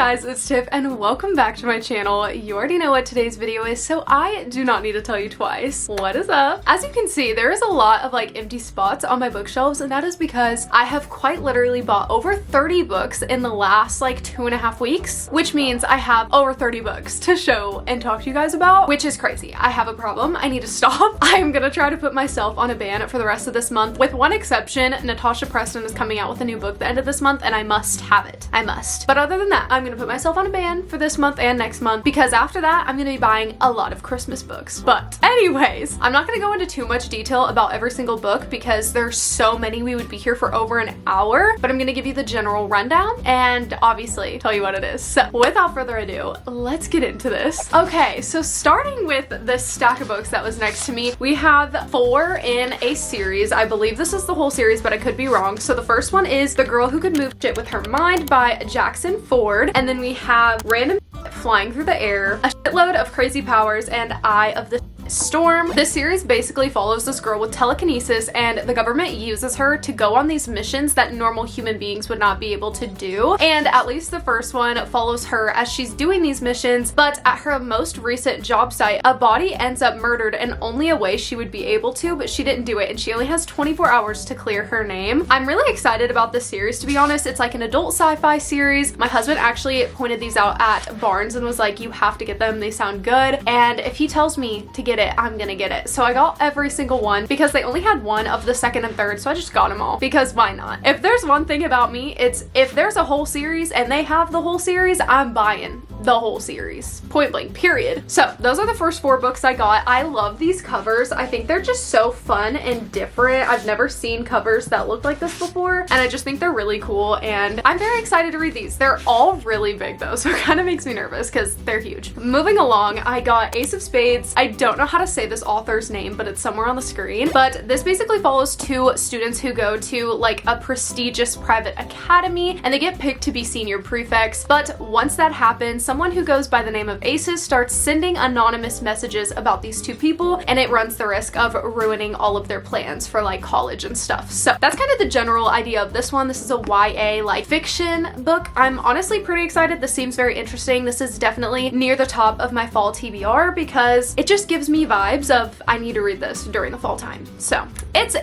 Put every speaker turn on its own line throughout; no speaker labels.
guys, it's Tiff and welcome back to my channel. You already know what today's video is, so I do not need to tell you twice. What is up? As you can see, there is a lot of empty spots on my bookshelves, and that is because I have quite literally bought over 30 books in the last 2.5 weeks, which means I have over 30 books to show and talk to you guys about, which is crazy. I have a problem. I need to stop. I'm gonna try to put myself on a ban for the rest of this month, with one exception. Natasha Preston is coming out with a new book at the end of this month, and I must have it. I must. But other than that, I'm gonna put myself on a ban for this month and next month, because after that, I'm gonna be buying a lot of Christmas books. But anyways, I'm not gonna go into too much detail about every single book because there's so many, we would be here for over an hour, but I'm gonna give you the general rundown and obviously tell you what it is. So without further ado, let's get into this. Okay, so starting with this stack of books that was next to me, we have 4 in a series. I believe this is the whole series, but I could be wrong. So the first one is The Girl Who Could Move Shit With Her Mind by Jackson Ford, and then we have Random Flying Through the Air, A Shitload of Crazy Powers, and Eye of the Storm. This series basically follows this girl with telekinesis, and the government uses her to go on these missions that normal human beings would not be able to do. And at least the first one follows her as she's doing these missions, but at her most recent job site, a body ends up murdered in only a way she would be able to, but she didn't do it, and she only has 24 hours to clear her name. I'm really excited about this series, to be honest. It's like an adult sci-fi series. My husband actually pointed these out at Barnes and was like, you have to get them, they sound good. And if he tells me to get it, I'm gonna get it. So I got every single one because they only had one of the second and third, so I just got them all because why not? If there's one thing about me, it's if there's a whole series and they have the whole series, I'm buying the whole series. Point blank, period. So those are the first 4 books I got. I love these covers. I think they're just so fun and different. I've never seen covers that look like this before, and I just think they're really cool, and I'm very excited to read these. They're all really big though, so it kind of makes me nervous because they're huge. Moving along, I got Ace of Spades. I don't know how to say this author's name, but it's somewhere on the screen. But this basically follows 2 students who go to a prestigious private academy, and they get picked to be senior prefects. But once that happens, someone who goes by the name of Aces starts sending anonymous messages about these 2 people, and it runs the risk of ruining all of their plans for college and stuff. So that's kind of the general idea of this one. This is a YA fiction book. I'm honestly pretty excited. This seems very interesting. This is definitely near the top of my fall TBR because it just gives me vibes of I need to read this during the fall time. So it's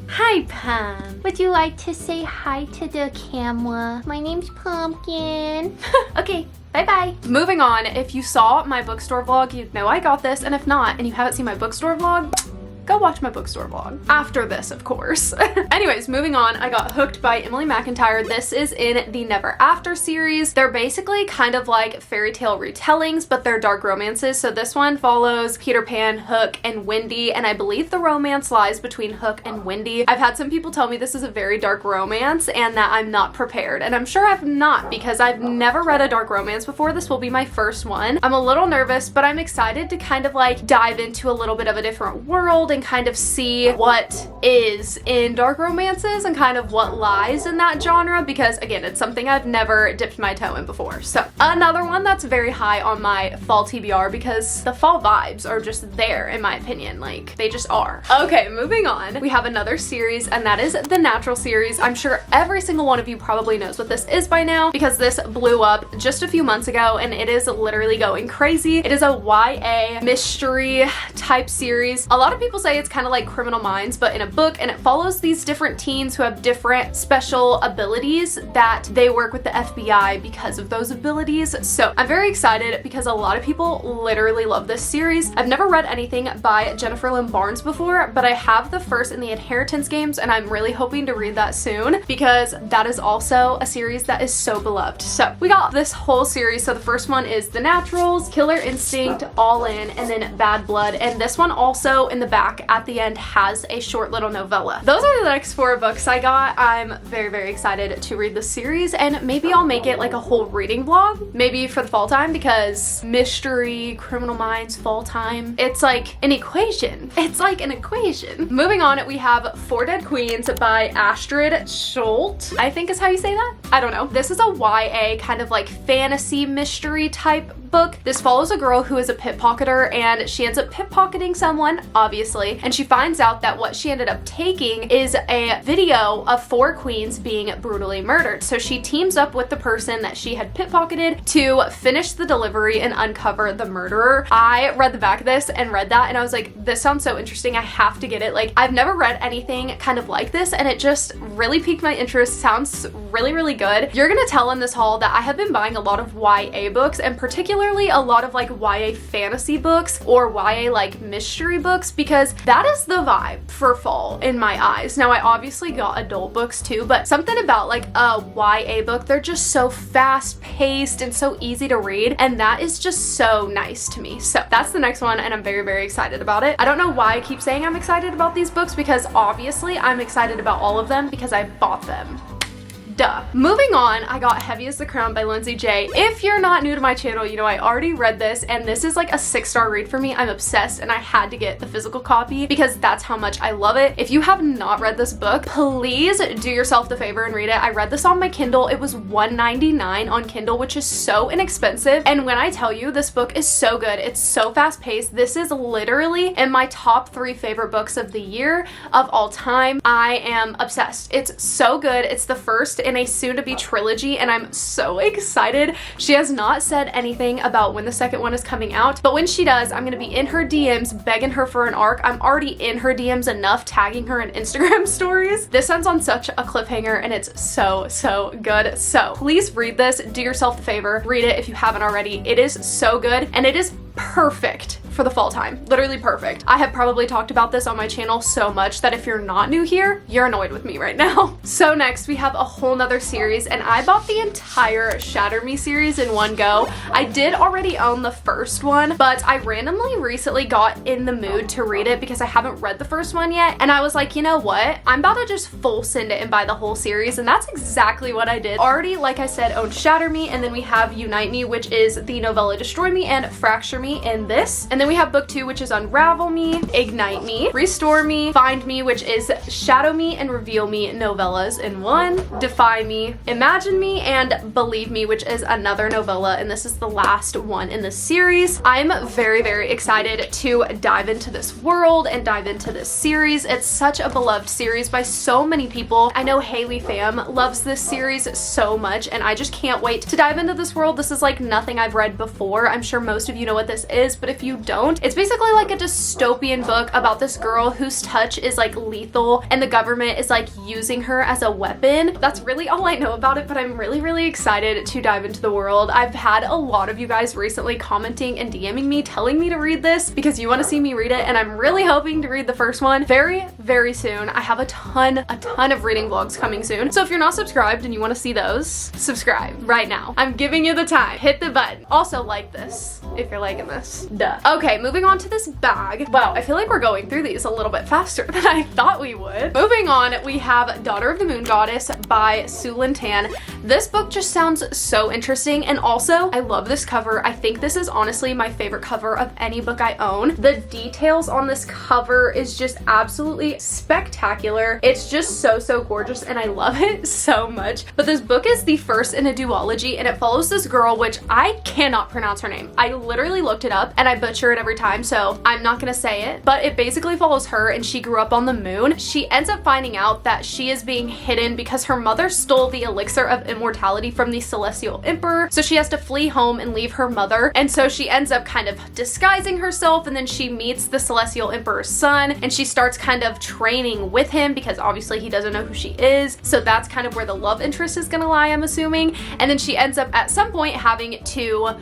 Hi, Pam. Would you like to say hi to the camera? My name's Pumpkin.
okay. Bye-bye. Moving on, if you saw my bookstore vlog, you know I got this, and if not, and you haven't seen my bookstore vlog, go watch my bookstore vlog. After this, of course. Anyways, moving on, I got Hooked by Emily McIntyre. This is in the Never After series. They're basically kind of like fairy tale retellings, but they're dark romances. So this one follows Peter Pan, Hook, and Wendy, and I believe the romance lies between Hook and Wendy. I've had some people tell me this is a very dark romance and that I'm not prepared, and I'm sure I'm not because I've never read a dark romance before. This will be my first one. I'm a little nervous, but I'm excited to kind of dive into a little bit of a different world and kind of see what is in dark romances and kind of what lies in that genre, because again, it's something I've never dipped my toe in before. So another one that's very high on my fall TBR because the fall vibes are just there, in my opinion. They just are. Okay, moving on. We have another series, and that is the Natural series. I'm sure every single one of you probably knows what this is by now because this blew up just a few months ago and it is literally going crazy. It is a YA mystery type series. A lot of people say it's kind of like Criminal Minds, but in a book, and it follows these different teens who have different special abilities that they work with the FBI because of those abilities. So I'm very excited because a lot of people literally love this series. I've never read anything by Jennifer Lynn Barnes before, but I have the first in the Inheritance games, and I'm really hoping to read that soon because that is also a series that is so beloved. So we got this whole series. So the first one is The Naturals, Killer Instinct, All In, and then Bad Blood. And this one also in the back at the end has a short little novella. Those are the next 4 books I got. I'm very, very excited to read this series, and maybe I'll make it a whole reading vlog, maybe for the fall time, because mystery, Criminal Minds, fall time, it's like an equation. It's like an equation. Moving on, we have 4 Dead Queens by Astrid Scholt, I think is how you say that. I don't know. This is a YA kind of fantasy mystery type book. This follows a girl who is a pickpocketer, and she ends up pickpocketing someone, obviously, obviously, and she finds out that what she ended up taking is a video of 4 queens being brutally murdered. So she teams up with the person that she had pickpocketed to finish the delivery and uncover the murderer. I read the back of this and read that, and I was like, this sounds so interesting. I have to get it. Like, I've never read anything kind of like this, and it just really piqued my interest. Sounds really, really good. You're gonna tell in this haul that I have been buying a lot of YA books, and particularly a lot of like YA fantasy books or YA like mystery books, because that is the vibe for fall in my eyes. Now, I obviously got adult books too, but something about like a YA book, they're just so fast paced and so easy to read, and that is just so nice to me. So that's the next one, and I'm very, very excited about it. I don't know why I keep saying I'm excited about these books, because obviously I'm excited about all of them because I bought them. Duh. Moving on, I got Heavy as the Crown by Lindsay J. If you're not new to my channel, you know I already read this, and this is like a 6-star read for me. I'm obsessed, and I had to get the physical copy because that's how much I love it. If you have not read this book, please do yourself the favor and read it. I read this on my Kindle. It was $1.99 on Kindle, which is so inexpensive. And when I tell you, this book is so good, it's so fast paced. This is literally in my top 3 favorite books of the year of all time. I am obsessed. It's so good. It's the first in a soon-to-be trilogy, and I'm so excited. She has not said anything about when the second one is coming out, but when she does, I'm gonna be in her DMs begging her for an arc. I'm already in her DMs enough, tagging her in Instagram stories. This ends on such a cliffhanger, and it's so, so good. So please read this. Do yourself the favor. Read it if you haven't already. It is so good, and it is perfect for the fall time. Literally perfect. I have probably talked about this on my channel so much that if you're not new here, you're annoyed with me right now. So next we have a whole nother series, and I bought the entire Shatter Me series in one go. I did already own the first one, but I randomly recently got in the mood to read it because I haven't read the first one yet, and I was like, you know what? I'm about to just full send it and buy the whole series, and that's exactly what I did. Already, like I said, owned Shatter Me, and then we have Unite Me, which is the novella Destroy Me and Fracture Me in this. And then we have book 2, which is Unravel Me, Ignite Me, Restore Me, Find Me, which is Shadow Me and Reveal Me novellas in one, Defy Me, Imagine Me, and Believe Me, which is another novella, and this is the last one in the series. I'm very, very excited to dive into this world and dive into this series. It's such a beloved series by so many people. I know Haley fam loves this series so much, and I just can't wait to dive into this world. This is like nothing I've read before. I'm sure most of you know what this is, but if you don't, it's basically like a dystopian book about this girl whose touch is like lethal, and the government is like using her as a weapon. That's really all I know about it, but I'm really, really excited to dive into the world. I've had a lot of you guys recently commenting and DMing me telling me to read this because you want to see me read it, and I'm really hoping to read the first one very, very soon. I have a ton of reading vlogs coming soon, so if you're not subscribed and you want to see those, subscribe right now. I'm giving you the time. Hit the button. Also like this if you're liking this. Duh. Okay, moving on to this bag. Wow, I feel like we're going through these a little bit faster than I thought we would. Moving on, we have Daughter of the Moon Goddess by Sue Lin Tan. This book just sounds so interesting, and also I love this cover. I think this is honestly my favorite cover of any book I own. The details on this cover is just absolutely spectacular. It's just so, so gorgeous, and I love it so much. But this book is the first in a duology, and it follows this girl, which I cannot pronounce her name. I literally looked it up and I butcher it every time, so I'm not gonna say it, but it basically follows her, and she grew up on the moon. She ends up finding out that she is being hidden because her mother stole the elixir of immortality from the celestial emperor, so she has to flee home and leave her mother. And so she ends up kind of disguising herself, and then she meets the celestial emperor's son, and she starts kind of training with him because obviously he doesn't know who she is, so that's kind of where the love interest is gonna lie, I'm assuming. And then she ends up at some point having to,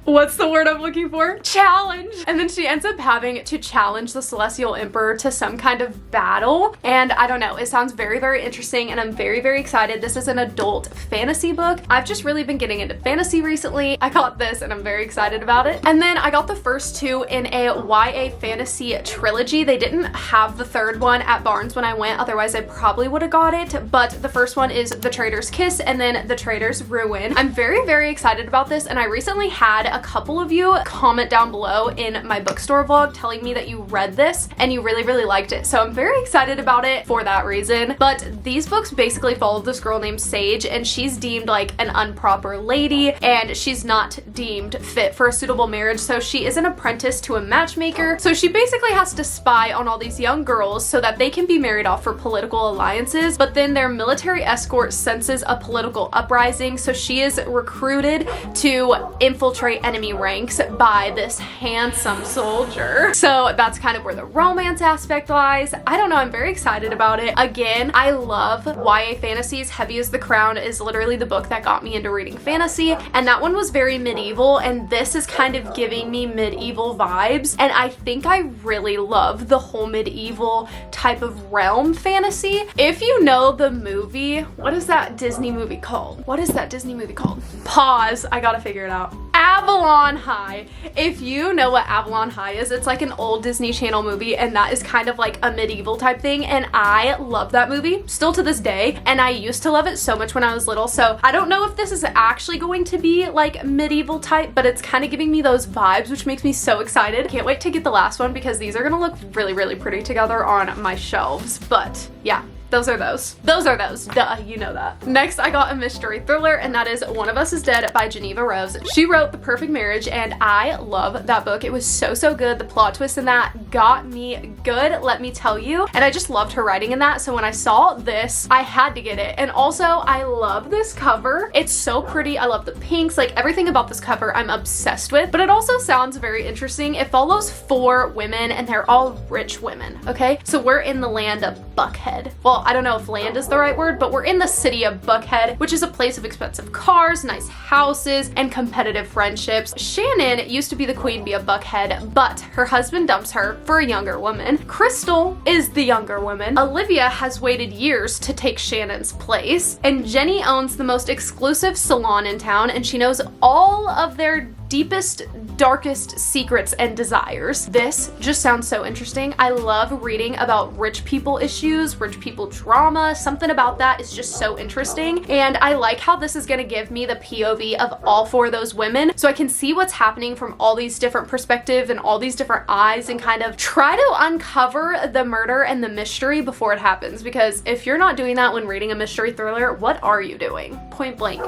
what's the word I'm looking for? Challenge. And then she ends up having to challenge the Celestial Emperor to some kind of battle. And I don't know, it sounds very, very interesting, and I'm very, very excited. This is an adult fantasy book. I've just really been getting into fantasy recently. I got this and I'm very excited about it. And then I got the first 2 in a YA fantasy trilogy. They didn't have the third one at Barnes when I went, otherwise I probably would have got it. But the first one is The Traitor's Kiss and then The Traitor's Ruin. I'm very, very excited about this, and I recently had a couple of you comment down below in my bookstore vlog telling me that you read this and you really, really liked it. So I'm very excited about it for that reason. But these books basically follow this girl named Sage, and she's deemed like an improper lady, and she's not deemed fit for a suitable marriage. So she is an apprentice to a matchmaker. So she basically has to spy on all these young girls so that they can be married off for political alliances. But then their military escort senses a political uprising, so she is recruited to infiltrate enemy ranks by this handsome soldier. So that's kind of where the romance aspect lies. I don't know, I'm very excited about it. Again, I love YA fantasies. Heavy as the Crown is literally the book that got me into reading fantasy, and that one was very medieval, and this is kind of giving me medieval vibes, and I think I really love the whole medieval type of realm fantasy. If you know the movie, what is that Disney movie called? What is that Disney movie called? Pause, I gotta figure it out. Avalon High. If you know what Avalon High is, it's like an old Disney Channel movie, and that is kind of like a medieval type thing, and I love that movie still to this day, and I used to love it so much when I was little. So I don't know if this is actually going to be like medieval type, but it's kind of giving me those vibes, which makes me so excited. Can't wait to get the last one because these are gonna look really, really pretty together on my shelves. But yeah, those are those. Duh, you know that. Next, I got a mystery thriller, and that is One of Us is Dead by Geneva Rose. She wrote The Perfect Marriage, and I love that book. It was so, so good. The plot twist in that got me good, let me tell you. And I just loved her writing in that. So when I saw this, I had to get it. And also, I love this cover. It's so pretty. I love the pinks. Like, everything about this cover I'm obsessed with. But it also sounds very interesting. It follows 4 women, and they're all rich women, okay? So we're in the land of Buckhead. Well, I don't know if land is the right word, but we're in the city of Buckhead, which is a place of expensive cars, nice houses, and competitive friendships. Shannon used to be the queen bee of Buckhead, but her husband dumps her for a younger woman. Crystal is the younger woman. Olivia has waited years to take Shannon's place, and Jenny owns the most exclusive salon in town, and she knows all of their deepest, darkest secrets and desires. This just sounds so interesting. I love reading about rich people issues, rich people drama. Something about that is just so interesting. And I like how this is gonna give me the POV of all 4 of those women, so I can see what's happening from all these different perspectives and all these different eyes, and kind of try to uncover the murder and the mystery before it happens. Because if you're not doing that when reading a mystery thriller, what are you doing? Point blank,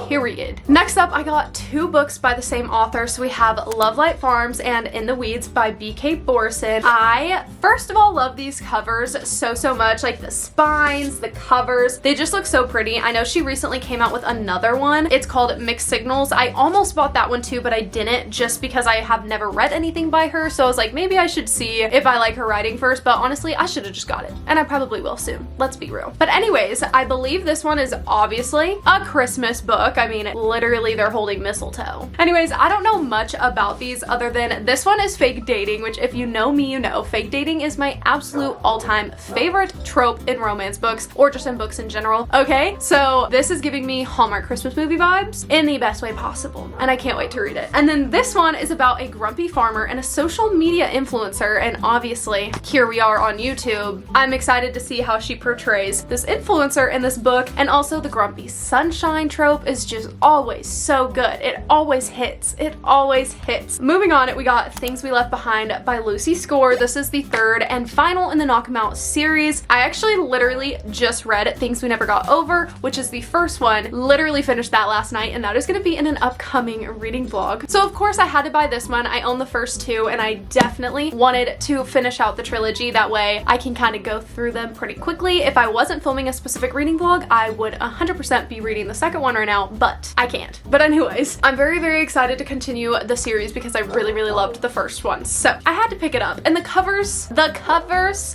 period. Next up, I got 2 books by the same author. So we have Love Light Farms and In the Weeds by B.K. Borison. I, first of all, love these covers so, so much. Like the spines, the covers, they just look so pretty. I know she recently came out with another one. It's called Mixed Signals. I almost bought that one too, but I didn't, just because I have never read anything by her. So I was like, maybe I should see if I like her writing first, but honestly, I should have just got it. And I probably will soon. Let's be real. But anyways, I believe this one is obviously a Christmas book. I mean, literally they're holding mistletoe. Anyways, I don't know much about these other than this one is fake dating, which if you know me, you know fake dating is my absolute all-time favorite trope in romance books, or just in books in general. Okay, so this is giving me Hallmark Christmas movie vibes in the best way possible, and I can't wait to read it. And then this one is about a grumpy farmer and a social media influencer, and obviously here we are on YouTube. I'm excited to see how she portrays this influencer in this book, and also the grumpy sunshine trope is just always so good. It always hits. It always hits. Moving on, we got Things We Left Behind by Lucy Score. This is the 3rd and final in the Knock 'Em Out series. I actually literally just read Things We Never Got Over, which is the first one. Literally finished that last night, and that is going to be in an upcoming reading vlog. So of course I had to buy this one. I own the first 2, and I definitely wanted to finish out the trilogy. That way I can kind of go through them pretty quickly. If I wasn't filming a specific reading vlog, I would 100% be reading the second one right now, but I can't. But anyways, I'm very, very excited to continue the series because I really, really loved the first one. So I had to pick it up. And the covers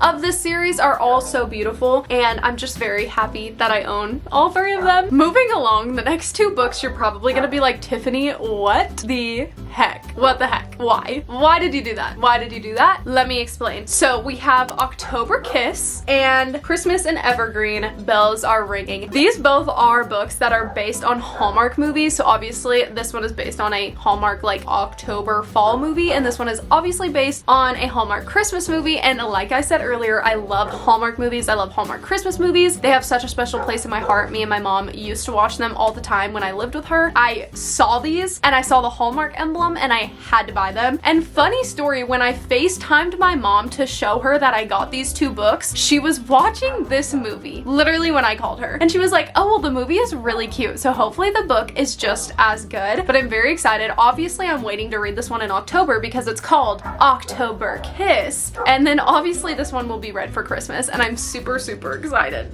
of this series are all so beautiful, and I'm just very happy that I own all 3 of them. Moving along, the next 2 books you're probably gonna be like, Tiffany, what the heck? What the heck? Why? Why did you do that? Why did you do that? Let me explain. So we have October Kiss and Christmas and Evergreen, Bells Are Ringing. These both are books that are based on Hallmark movies. So obviously this one is based on a Hallmark like October fall movie, and this one is obviously based on a Hallmark Christmas movie. And like I said earlier, I love Hallmark movies. I love Hallmark Christmas movies. They have such a special place in my heart. Me and my mom used to watch them all the time when I lived with her. I saw these and I saw the Hallmark emblem and I had to buy them. And funny story, when I FaceTimed my mom to show her that I got these 2 books, she was watching this movie literally when I called her, and she was like, oh well, the movie is really cute, so hopefully the book is just as good. But I'm very excited. Obviously I'm waiting to read this one in October because it's called October Kiss, and then obviously this one will be read for Christmas, and I'm super excited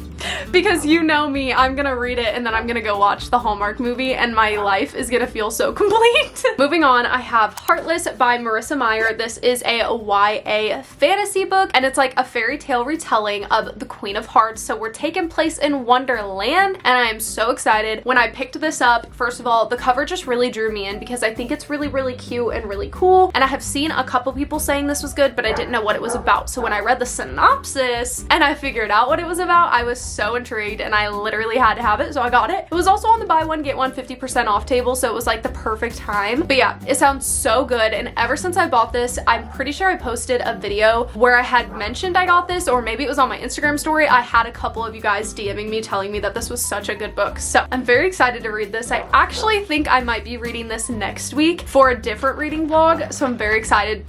because you know me, I'm gonna read it and then I'm gonna go watch the Hallmark movie and my life is gonna feel so complete. Moving on, I have Heartless by Marissa Meyer. This is a YA fantasy book and it's like a fairy tale retelling of the Queen of Hearts. So we're taking place in Wonderland and I am so excited. When I picked this up, first of all, the cover just really drew me in because I think it's really cute and really cool, and I have seen a couple people saying this was good, but I didn't know what it was about. So when I read the synopsis and I figured out what it was about, I was so intrigued and I literally had to have it, so I got it. It was also on the buy one get one 50% off table, so it was like the perfect time. But yeah, it sounds so good, and ever since I bought this, I'm pretty sure I posted a video where I had mentioned I got this, or maybe it was on my Instagram story. I had a couple of you guys DMing me telling me that this was such a good book, so I'm very excited to read this. I actually think I might be reading this next week for a different reading vlog, so I'm very excited.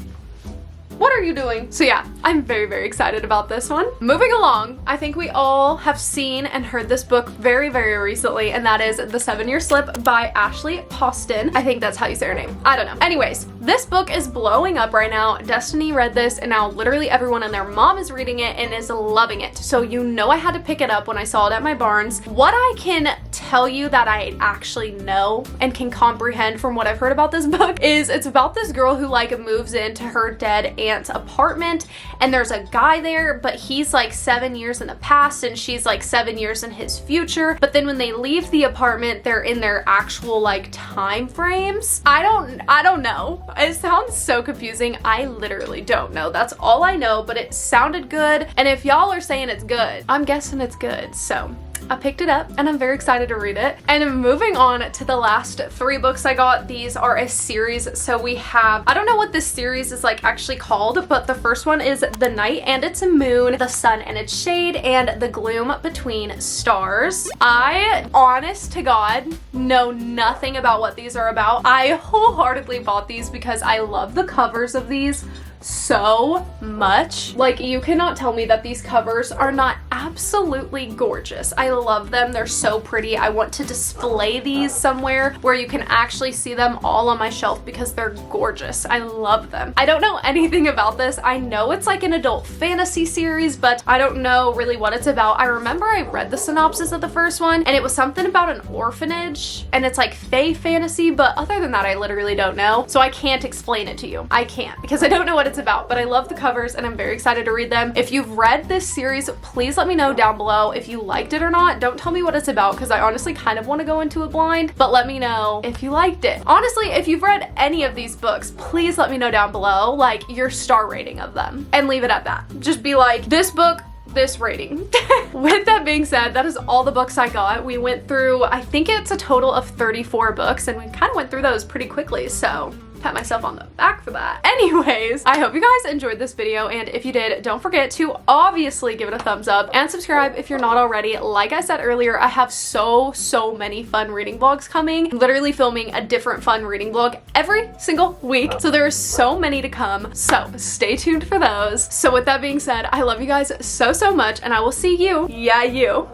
What are you doing? So yeah, I'm very excited about this one. Moving along, I think we all have seen and heard this book very recently, and that is The 7-Year Slip by Ashley Poston. I think that's how you say her name. I don't know. Anyways, this book is blowing up right now. Destiny read this and now literally everyone and their mom is reading it and is loving it. So you know I had to pick it up when I saw it at my Barnes. What I can tell you that I actually know and can comprehend from what I've heard about this book is it's about this girl who like moves into her dead aunt's apartment, and there's a guy there, but he's like 7 years in the past and she's like 7 years in his future. But then when they leave the apartment, they're in their actual like time frames. I don't know. It sounds so confusing. I literally don't know. That's all I know, but it sounded good, and if y'all are saying it's good, I'm guessing it's good. So I picked it up and I'm very excited to read it. And moving on to the last 3 books I got, these are a series. So we have, I don't know what this series is like actually called, but the first one is The Night and Its Moon, The Sun and Its Shade, and The Gloom Between Stars. I, honest to God, know nothing about what these are about. I wholeheartedly bought these because I love the covers of these so much. Like, you cannot tell me that these covers are not absolutely gorgeous. I love them. They're so pretty. I want to display these somewhere where you can actually see them all on my shelf because they're gorgeous. I love them. I don't know anything about this. I know it's like an adult fantasy series, but I don't know really what it's about. I remember I read the synopsis of the first one and it was something about an orphanage and it's like fae fantasy, but other than that I literally don't know. So I can't explain it to you. I can't because I don't know what it's about, but I love the covers and I'm very excited to read them. If you've read this series, please let me know down below if you liked it or not. Don't tell me what it's about because I honestly kind of want to go into it blind, but let me know if you liked it. Honestly, if you've read any of these books, please let me know down below like your star rating of them and leave it at that. Just be like, this book, this rating. With that being said, that is all the books I got. We went through, I think it's a total of 34 books, and we kind of went through those pretty quickly, so pat myself on the back for that. Anyways, I hope you guys enjoyed this video, and if you did, don't forget to obviously give it a thumbs up and subscribe if you're not already. Like I said earlier, I have so many fun reading vlogs coming, literally filming a different fun reading vlog every single week, so there are so many to come, so stay tuned for those. So with that being said, I love you guys so much, and I will see you, yeah you,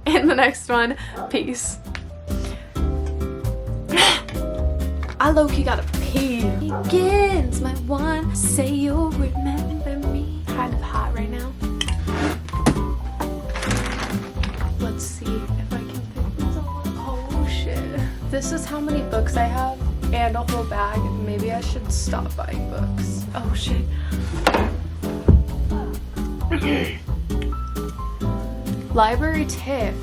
in the next one. Peace. I low-key gotta pee. Begins my one, say you'll remember me. Kind of hot right now. Let's see if I can fit these on. Oh shit. This is how many books I have and a whole bag. Maybe I should stop buying books. Oh shit. Library Tiff.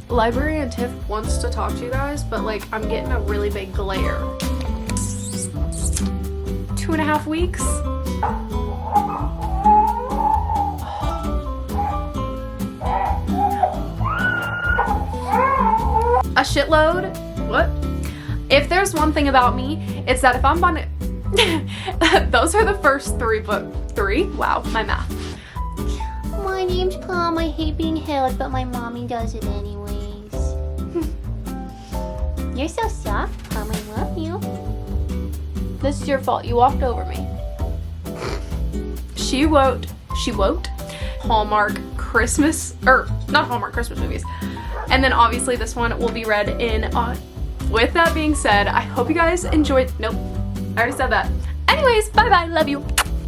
Library and Tiff wants to talk to you guys, but like I'm getting a really big glare. 2.5 weeks. A shitload. What? If there's one thing about me, it's that if I'm Those are the first three? Wow, my math.
My name's Pom. I hate being held, but my mommy does it anyways. You're so soft, Pom. I love you.
This is your fault. You walked over me. She wrote Hallmark Christmas, or not Hallmark Christmas movies. And then obviously this one will be read in, with that being said, I hope you guys enjoyed, nope, I already said that. Anyways, bye bye, love you.